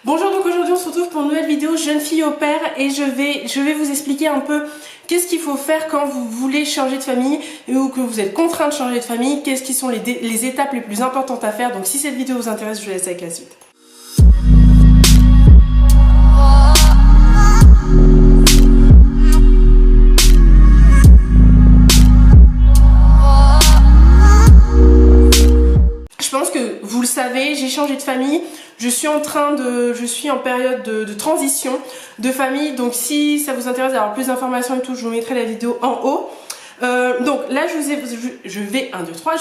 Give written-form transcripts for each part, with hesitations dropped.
Bonjour, donc aujourd'hui on se retrouve pour une nouvelle vidéo jeune fille au pair et je vais vous expliquer un peu qu'est-ce qu'il faut faire quand vous voulez changer de famille ou que vous êtes contraint de changer de famille, qu'est-ce qui sont les étapes les plus importantes à faire. Donc si cette vidéo vous intéresse, je vous laisse avec la suite. Je pense que vous le savez, j'ai changé de famille, je suis en période de transition de famille, donc si ça vous intéresse d'avoir plus d'informations et tout, je vous mettrai la vidéo en haut. Donc là je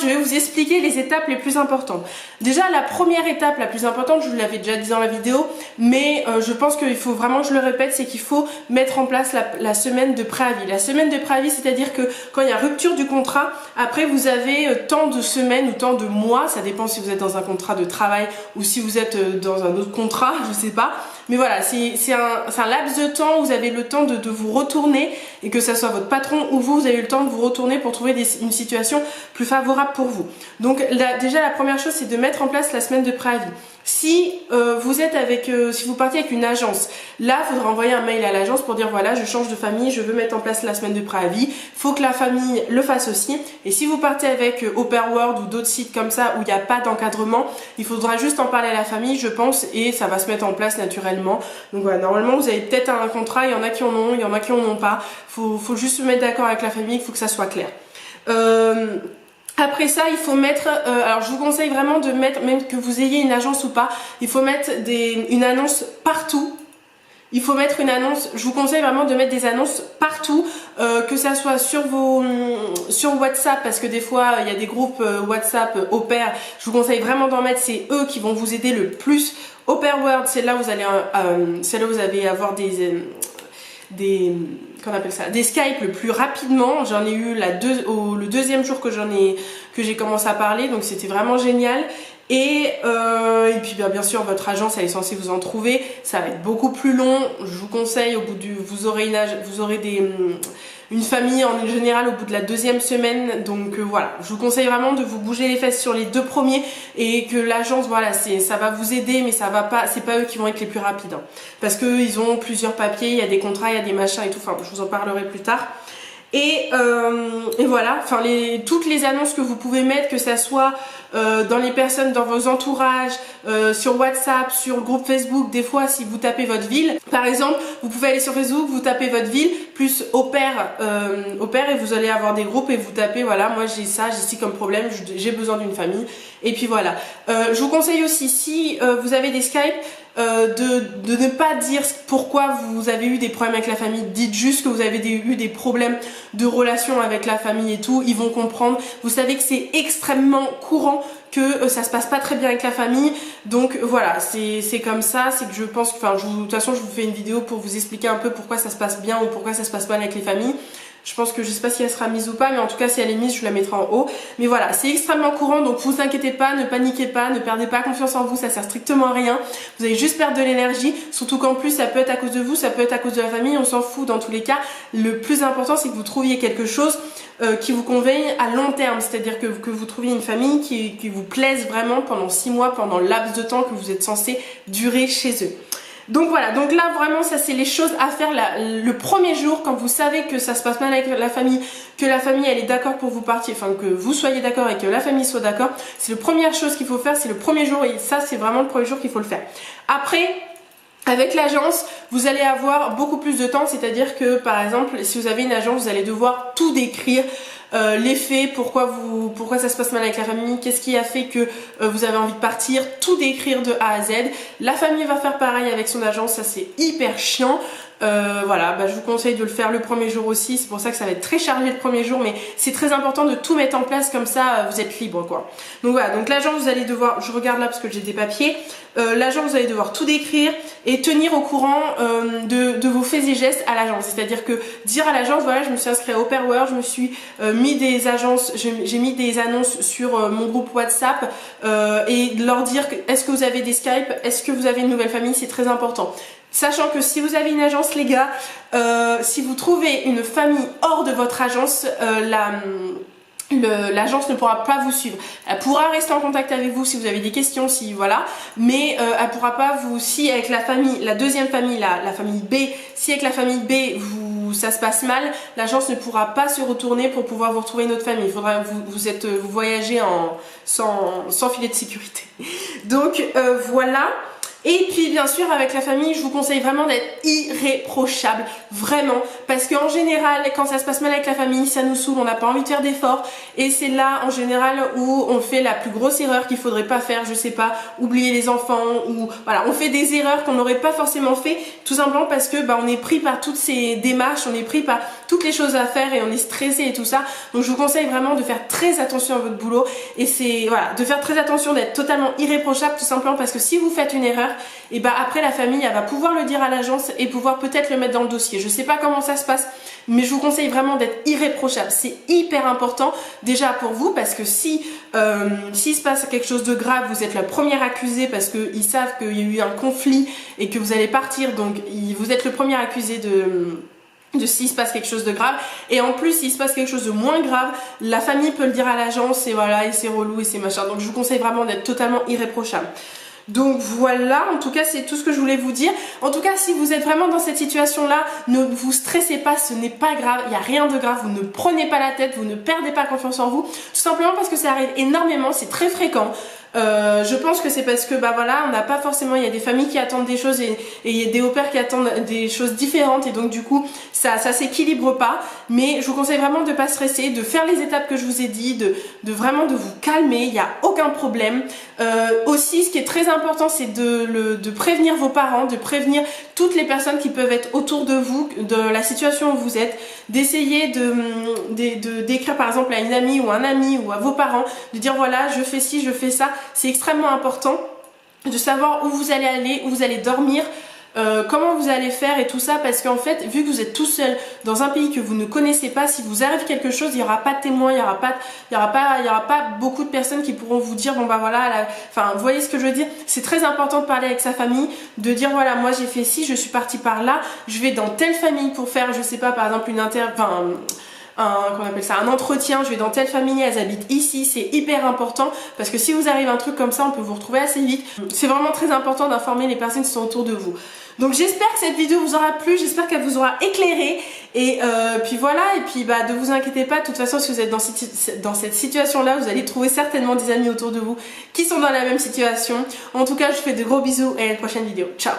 vais vous expliquer les étapes les plus importantes. Déjà la première étape la plus importante, je vous l'avais déjà dit dans la vidéo, mais je pense qu'il faut vraiment que je le répète, c'est qu'il faut mettre en place la semaine de préavis. La semaine de préavis, c'est-à-dire que quand il y a rupture du contrat, après vous avez tant de semaines ou tant de mois, ça dépend si vous êtes dans un contrat de travail ou si vous êtes dans un autre contrat, je sais pas. Mais voilà, c'est un laps de temps où vous avez le temps de vous retourner, et que ça soit votre patron ou vous avez eu le temps de vous retourner pour trouver une situation plus favorable pour vous. Donc déjà la première chose, c'est de mettre en place la semaine de préavis. Si si vous partez avec une agence, là il faudra envoyer un mail à l'agence pour dire voilà, je change de famille, je veux mettre en place la semaine de préavis. Faut que la famille le fasse aussi. Et si vous partez avec Au Pair World ou d'autres sites comme ça où il n'y a pas d'encadrement, il faudra juste en parler à la famille, je pense, et ça va se mettre en place naturellement. Donc voilà, normalement vous avez peut-être un contrat, il y en a qui en ont, il y en a qui en ont pas. Faut juste se mettre d'accord avec la famille, il faut que ça soit clair. Après ça, il faut mettre, alors je vous conseille vraiment de mettre, même que vous ayez une agence ou pas, il faut mettre une annonce partout. Il faut mettre une annonce, je vous conseille vraiment de mettre des annonces partout, que ça soit sur WhatsApp, parce que des fois il y a des groupes WhatsApp au pair, je vous conseille vraiment d'en mettre, c'est eux qui vont vous aider le plus. Au Pair World, c'est là où vous allez avoir qu'on appelle ça, des Skype le plus rapidement. J'en ai eu le deuxième jour que j'ai commencé à parler, donc c'était vraiment génial. Et puis bien sûr votre agence elle est censée vous en trouver, ça va être beaucoup plus long. Je vous conseille vous aurez une famille en général au bout de la deuxième semaine, donc voilà, je vous conseille vraiment de vous bouger les fesses sur les deux premiers, et que l'agence, voilà, ça va vous aider, mais ça va pas, c'est pas eux qui vont être les plus rapides, hein, parce que ils ont plusieurs papiers, il y a des contrats, il y a des machins et tout, enfin je vous en parlerai plus tard. Et voilà, enfin toutes les annonces que vous pouvez mettre, que ça soit dans les personnes, dans vos entourages, sur WhatsApp, sur le groupe Facebook. Des fois, si vous tapez votre ville, par exemple, vous pouvez aller sur Facebook, vous tapez votre ville plus au pair, et vous allez avoir des groupes et vous tapez voilà, moi j'ai ci comme problème, j'ai besoin d'une famille, et puis voilà. Je vous conseille aussi, si vous avez des Skype, de ne pas dire pourquoi vous avez eu des problèmes avec la famille. Dites juste que vous avez eu des problèmes de relation avec la famille et tout, ils vont comprendre. Vous savez que c'est extrêmement courant que ça se passe pas très bien avec la famille, donc voilà, c'est comme ça. C'est que je pense que, de toute façon je vous fais une vidéo pour vous expliquer un peu pourquoi ça se passe bien ou pourquoi ça se passe mal avec les familles. Je pense que je sais pas si elle sera mise ou pas, mais en tout cas si elle est mise, je la mettrai en haut. Mais voilà, c'est extrêmement courant, donc vous inquiétez pas, ne paniquez pas, ne perdez pas confiance en vous, ça sert strictement à rien. Vous allez juste perdre de l'énergie, surtout qu'en plus ça peut être à cause de vous, ça peut être à cause de la famille, on s'en fout dans tous les cas. Le plus important, c'est que vous trouviez quelque chose qui vous convient à long terme, c'est-à-dire que vous trouviez une famille qui vous plaise vraiment pendant 6 mois, pendant le laps de temps que vous êtes censé durer chez eux. Donc voilà, donc là vraiment ça c'est les choses à faire le premier jour, quand vous savez que ça se passe mal avec la famille, que la famille elle est d'accord pour vous partir, enfin que vous soyez d'accord et que la famille soit d'accord, c'est la première chose qu'il faut faire, c'est le premier jour, et ça c'est vraiment le premier jour qu'il faut le faire. Après, avec l'agence, vous allez avoir beaucoup plus de temps, c'est-à-dire que par exemple, si vous avez une agence, vous allez devoir tout décrire, les faits, pourquoi ça se passe mal avec la famille, qu'est-ce qui a fait que vous avez envie de partir, tout décrire de A à Z. La famille va faire pareil avec son agence, ça c'est hyper chiant. Voilà, je vous conseille de le faire le premier jour aussi, c'est pour ça que ça va être très chargé le premier jour, mais c'est très important de tout mettre en place, comme ça vous êtes libre quoi. Donc voilà, donc l'agence vous allez devoir, je regarde là parce que j'ai des papiers, l'agence vous allez devoir tout décrire et tenir au courant de vos faits et gestes à l'agence, c'est-à-dire que dire à l'agence voilà, je me suis inscrite au Pair World, je me suis mis des agences, j'ai mis des annonces sur mon groupe WhatsApp, et leur dire est-ce que vous avez des Skype, est-ce que vous avez une nouvelle famille, c'est très important. Sachant que si vous avez une agence, les gars, si vous trouvez une famille hors de votre agence, l'agence ne pourra pas vous suivre. Elle pourra rester en contact avec vous si vous avez des questions, si voilà, mais elle pourra pas vous, si avec la famille, la deuxième famille, la famille B, si avec la famille B ça se passe mal, l'agence ne pourra pas se retourner pour pouvoir vous retrouver une autre famille. Il faudra vous voyagez sans filet de sécurité. Donc voilà. Et puis bien sûr avec la famille, je vous conseille vraiment d'être irréprochable, vraiment, parce qu'en général quand ça se passe mal avec la famille, ça nous saoule, on n'a pas envie de faire d'efforts, et c'est là en général où on fait la plus grosse erreur qu'il faudrait pas faire, je sais pas, oublier les enfants, ou voilà, on fait des erreurs qu'on n'aurait pas forcément fait, tout simplement parce que on est pris par toutes ces démarches, on est pris par toutes les choses à faire et on est stressé et tout ça. Donc je vous conseille vraiment de faire très attention à votre boulot, et c'est voilà, de faire très attention, d'être totalement irréprochable, tout simplement parce que si vous faites une erreur, et après la famille elle va pouvoir le dire à l'agence et pouvoir peut-être le mettre dans le dossier. Je sais pas comment ça se passe, mais je vous conseille vraiment d'être irréprochable. C'est hyper important déjà pour vous, parce que s'il se passe quelque chose de grave, vous êtes la première accusée parce qu'ils savent qu'il y a eu un conflit et que vous allez partir, donc vous êtes le premier accusé de s'il se passe quelque chose de grave, et en plus s'il se passe quelque chose de moins grave, la famille peut le dire à l'agence, et voilà, et c'est relou et c'est machin. Donc je vous conseille vraiment d'être totalement irréprochable. Donc voilà, en tout cas c'est tout ce que je voulais vous dire. En tout cas si vous êtes vraiment dans cette situation là, ne vous stressez pas, ce n'est pas grave, il n'y a rien de grave, vous ne prenez pas la tête, vous ne perdez pas confiance en vous, tout simplement parce que ça arrive énormément, c'est très fréquent. Je pense que c'est parce que voilà, on n'a pas forcément, il y a des familles qui attendent des choses et il y a des au-pairs qui attendent des choses différentes, et donc du coup ça s'équilibre pas. Mais je vous conseille vraiment de pas stresser, de faire les étapes que je vous ai dit, de vraiment de vous calmer, il n'y a aucun problème. Aussi ce qui est très important, c'est de prévenir vos parents, de prévenir toutes les personnes qui peuvent être autour de vous, de la situation où vous êtes, d'essayer d'écrire par exemple à une amie ou un ami ou à vos parents, de dire voilà, je fais ci, je fais ça. C'est extrêmement important de savoir où vous aller, où vous allez dormir, comment vous allez faire et tout ça, parce qu'en fait vu que vous êtes tout seul dans un pays que vous ne connaissez pas, si vous arrive quelque chose, il n'y aura pas de témoins, il n'y aura pas beaucoup de personnes qui pourront vous dire bon voilà, enfin vous voyez ce que je veux dire. C'est très important de parler avec sa famille, de dire voilà, moi j'ai fait ci, je suis partie par là, je vais dans telle famille pour faire, je sais pas, par exemple un entretien, je vais dans telle famille, elles habitent ici. C'est hyper important parce que si vous arrive un truc comme ça, on peut vous retrouver assez vite. C'est vraiment très important d'informer les personnes qui sont autour de vous. Donc j'espère que cette vidéo vous aura plu, j'espère qu'elle vous aura éclairé, et puis voilà, et puis ne vous inquiétez pas, de toute façon si vous êtes dans cette situation là, vous allez trouver certainement des amis autour de vous qui sont dans la même situation. En tout cas je vous fais de gros bisous et à une prochaine vidéo, ciao.